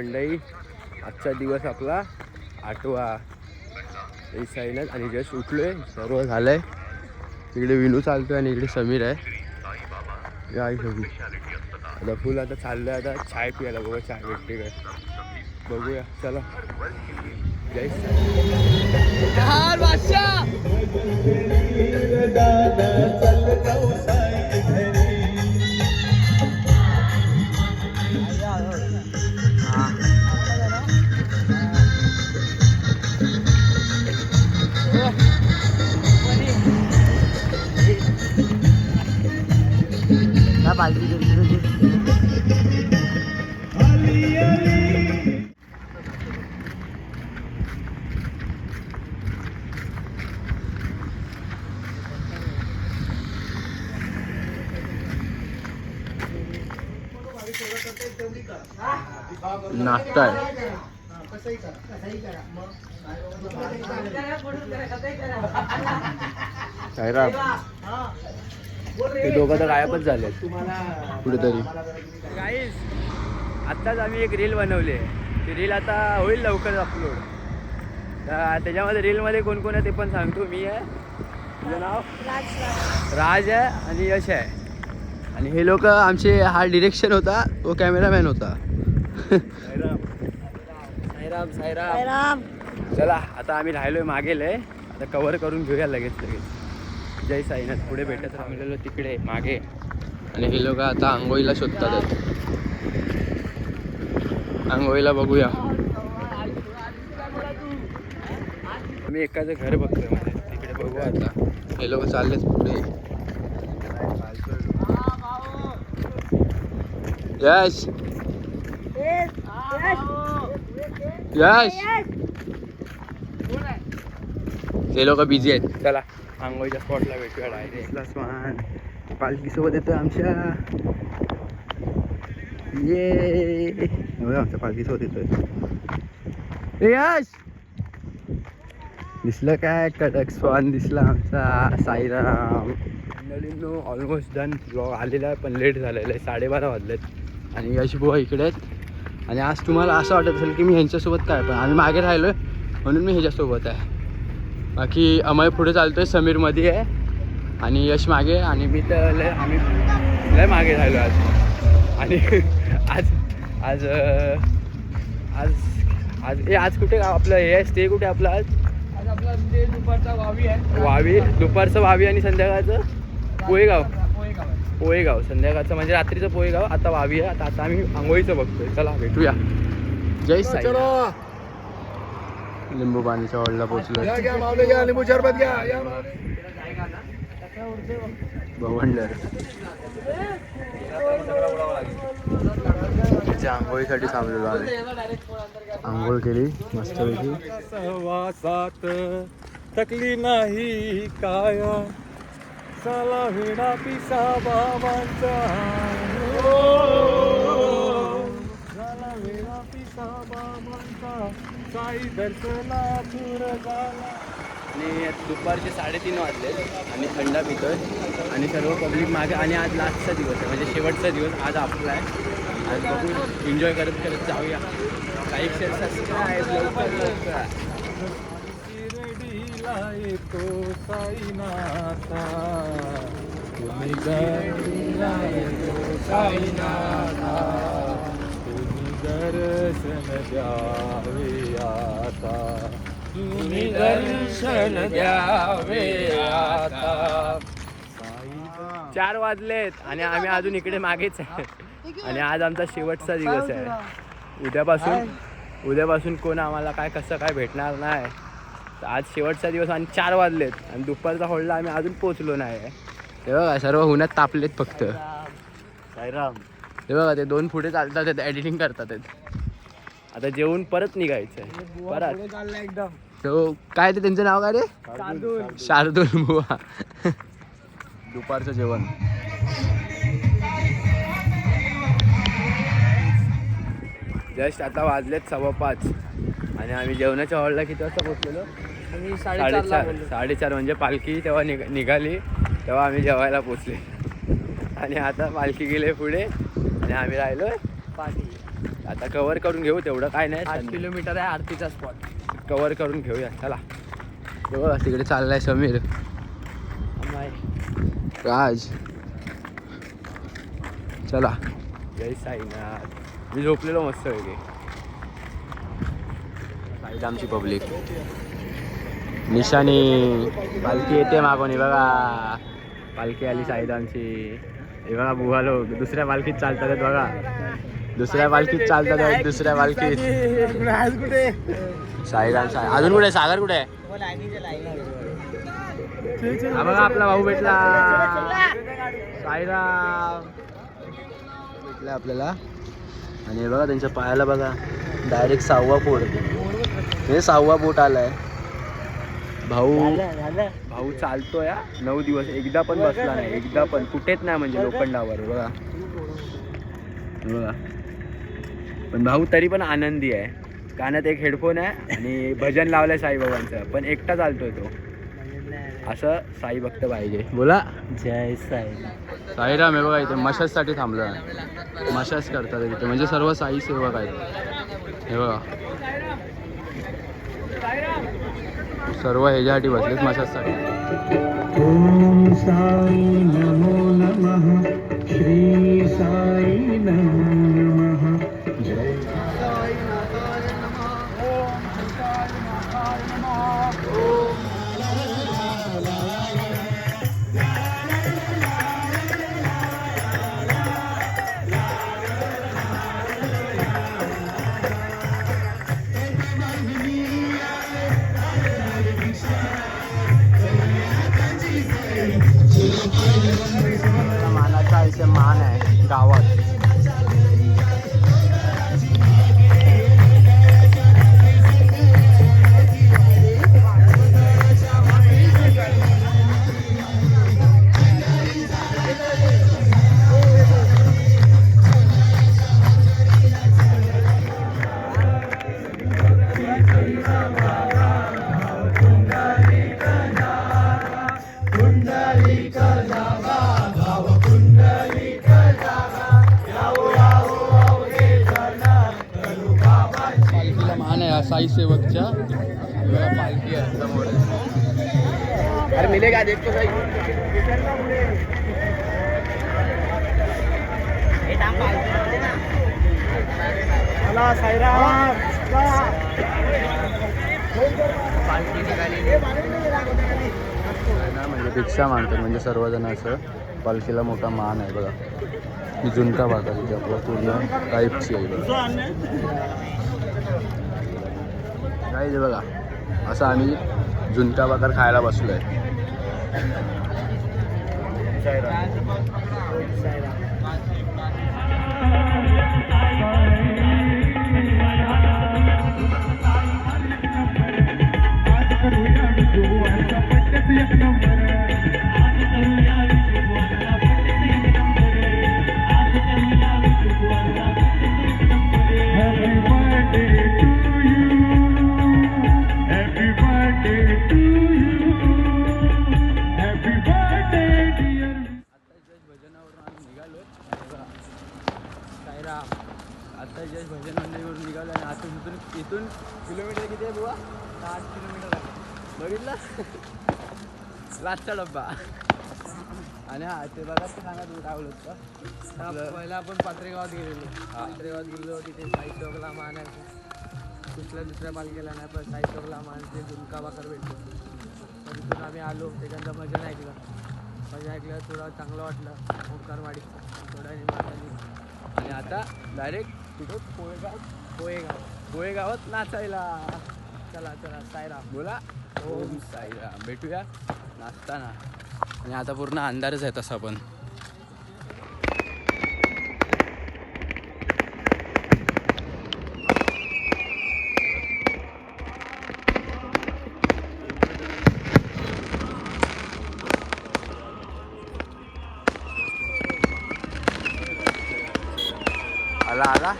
मंडई आजचा दिवस आपला 8वा साईनाथ आणि जस्ट उठलोय, सर्व झालंय. इकडे विनू चालतोय आणि इकडे समीर आहे. या सगळी आता फुल आता चाललोय आता चाय पियाला. बघा चाय भेटते काय बघूया, चला. जय नाश्ता आहे. साईराम ते दोघं तर गायबच झाले कुठेतरी. गाईस आत्ताच आम्ही एक रील बनवली आहे. ती रील आता होईल लवकर अपलोड. तर त्याच्यामध्ये रीलमध्ये कोण कोण आहे ते पण सांगतो. मी आहे, तुझं नाव राज आहे आणि यश आहे. आणि हे लोक आमचे, हा डिरेक्शन होता, तो कॅमेरामॅन होता. साईराम साईराम. चला आता आम्ही राहिलोय मागेल आहे, आता कव्हर करून घेऊया लगेच. जय साईनाथ. पुढे भेटत राहिलेलो तिकडे मागे. आणि हे लोक आता आंघोळीला शोधतात. आंघोळीला बघूया. आम्ही एकाचं घर बघतोय म्हणजे तिकडे बघू. आता हे लोक चाललेत पुढे. यश यश हे लोक बिझी आहेत. चला आंघोळीच्या स्पॉटला भेटूया डायरेक्ट. पालखीसोबत येतो आमच्या. ये आमच्या पालखीसोबत येतोय. यश दिसलं काय? कडक स्वान दिसला आमचा साईराम. मंडळींनो ऑलमोस्ट डन. ब्लॉग आलेला आहे पण लेट झालेलं आहे. 12:30 वाजलेत. आणि यश बुवा इकडे आहेत. आणि आज तुम्हाला असं वाटत असेल की मी ह्यांच्यासोबत काय, पण आम्ही मागे राहिलो आहे म्हणून मी ह्याच्यासोबत आहे. बाकी अमय पुढे चालतोय, समीर मध्ये आहे आणि यश मागे. आणि मी तर आम्ही लय मागे राहिलो आज. आणि आज आज आज आज आज कुठे आपलं हे स्टे कुठे आपलं? आज आपला दुपारचा वावी आहे. वावी दुपारचं वावी आणि संध्याकाळचं पोहेगाव. पोहेगाव संध्याकाळचं म्हणजे रात्रीचं पोहेगाव. आता वावी आहे. आता आम्ही आंघोळीचं बघतोय. चला भेटूया. जय साई. लिंबू पाणीच्या हॉलला पोहोचलो. लिंबू शरबत घ्या. भवंडर आंघोळीसाठी थांबलेलो आहे. आंघोळ केली मस्तपैकी. सहवासात थकली नाही काया, साला विडा पिसा बाबांचा. झाला विडा पिसा बाबांचा, साई दर्शना दूर झाला. आणि दुपारचे 3:30 वाजले आणि थंडा पितोय आणि सर्व पब्लिक मागे. आणि आज लास्टचा दिवस आहे म्हणजे शेवटचा दिवस आज आपला आहे. आज बघू, एन्जॉय करत करत जाऊया. लाईक शेअर सबस्क्राईब लवकर. शिर्डीला येतो साईनाथा, तुम्ही घरीला येतो साईनाथा, तुम्ही दर्शन द्यावे आता, तुम्ही दर्शन द्यावे आता. 4 वाजलेत आणि आम्ही अजून इकडे मागेच आहे. आणि आज आमचा शेवटचा दिवस आहे. उद्यापासून कोण आम्हाला काय कसं काय भेटणार नाही. तर आज शेवटचा दिवस आणि 4 वाजलेत आणि दुपारचा हॉलला आम्ही अजून पोचलो नाही. हे बघा सर्व उन्हात तापलेत फक्त. साईराम हे बघा ते 2 पुढे चालतात, एडिटिंग करतात. आता जेवून परत निघायचं आहे. परत एकदम तो काय ते त्यांचं नाव काय रे? शार्दूल बुवा. दुपारचं जेवण. जस्ट आता वाजलेत 5:15 आणि आम्ही जेवणाच्या हॉलला किती वाजता पोहोचलेलो? 4:30 म्हणजे पालखी तेव्हा निघाली तेव्हा आम्ही जेवायला पोचले. आणि आता पालखी गेले पुढे आणि आम्ही राहिलोय पाठी. आता कव्हर करून घेऊ तेवढं काय 8 नाही. किलोमीटर आहे आरतीचा स्पॉट. कव्हर करून घेऊया चला. बघा तिकडे चाललाय समीर, राज. चला जय साईनाथ. मी झोपलेलो मस्त वेगळे. साईड आमची पब्लिक. निशाणी पालखी येते मागून बघा. पालखी आली साईड आमची. हे बघा बुवा लोक दुसऱ्या पालखीत चालतात बघा. दुसऱ्या पालखीत चालतात. दुसऱ्या पालखीत साईराम. अजून कुठे सागर कुठे आहे? हा बघा आपला भाऊ भेटला. साईराम भेटला आपल्याला. आणि बघा त्यांच्या पायाला बघा डायरेक्ट 6वा बोट. हे 6वा बोट आलाय. भाऊ चालतोय 9 दिवस. एकदा पण बसला नाही. एकदा पण कुठेच नाही म्हणजे लोखंडावर बघा. बघा पण भाऊ तरी पण आनंदी आहे. कानात एक हेडफोन आहे आणि भजन लावलंय साईबाबांचं. पण एकटा चालतोय तो. असं साई भक्त पाहिजे. बोला जय साई. साईराम. हे बघा इथे मशाजसाठी थांबलं. मशाज करतात इथे म्हणजे सर्व साई सेवक आहेत. हे बघा सर्व ह्याच्यासाठी बसलेत मशाजसाठी. ओम साई नमो नमः. श्री साई नमो नमः. जय मानाचा इथे मान आहे गावात. साई सेवकच्या पालखी आहे समोर. अरे मिलेगा देखतो साई. म्हणजे भिक्षा मानतात म्हणजे सर्वजण. असं पालखीला मोठा मान आहे बघा. ही झुणका भाकर इथे आपला पूर्ण टाईपची आहे बघा. काय बघा असं आम्ही झुणका भाकर खायला बसलोय. आता जस्ट भजन मंडळीवरून निघालो आणि आता इथून किलोमीटर किती आहे बुवा? 8 किलोमीटर आहे. बघितलं लास्टचा डब्बा. आणि हा ते बघा ते सांगा तुम्ही काय बोलत का. पहिला आपण पात्रेगावात गेलेलो. तिथे साई चौकला मान आहे. दुसऱ्या पालखीला नाही पण साई चौकला मान ते झुणका भाकर भेटतो. तर तिथून आम्ही आलो. त्याच्यानंतर भजन ऐकलं. थोडं चांगलं वाटलं. ओंकारवाडी थोडा आणि आता डायरेक्ट कुठं कोळेगावात नाचायला. चला साईराम. बोला ओम साईराम. भेटूया नाचताना. आणि आता पूर्ण अंधारच आहे तसा पण. आला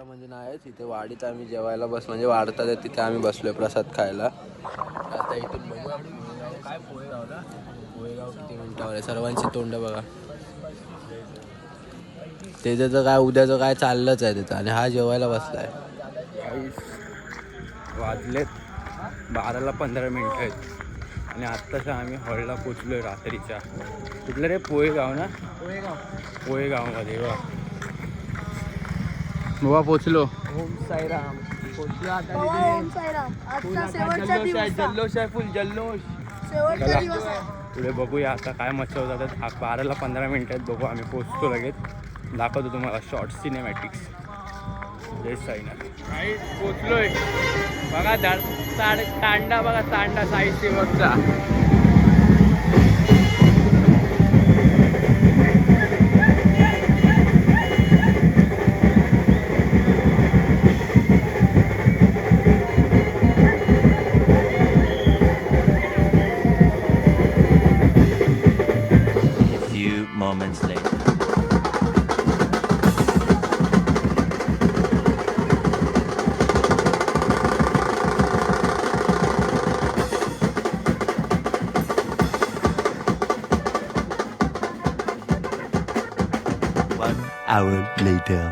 म्हणजे नाही. तिथे वाडीत आम्ही जेवायला म्हणजे वाढतात तिथे आम्ही बसलोय प्रसाद खायला. आता इथून बघूया काय पोहेगाव ना पोहेगाव किती मिनिटावर आहे सर्वांची तोंड बघा त्याचं तर काय उद्याचं काय चाललंच आहे त्याचं आणि हा जेवायला बसलाय वाजलेत 12:15 आहेत आणि आत्ताच आम्ही हॉलला पोचलोय रात्रीच्या कुठलं रे पोहेगाव ना पोहेगावमध्ये बाबा पोचलो ओम साईराम पोचलो आता ओम साईराम आजचा शेवटचा दिवस आहे. जल्लोष आहे फुल जल्लोष शेवटचा दिवस आहे. पुढे बघूया आता काय मच्छा होतात 12:15 आहेत बघू आम्ही पोचतो लगेच दाखवतो तुम्हाला शॉर्ट सिनेमॅटिक्स जय साईनाथ पोचलोय बघा तांडा बघा तांडा Sai सेवकचा Moments later. One hour later.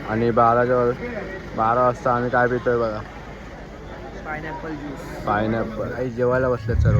आणि 12 वाजता आम्ही काय पितोय बघा पायनॅपल ज्यूस पायनॅपल आई जेवायला बसलेत सर्व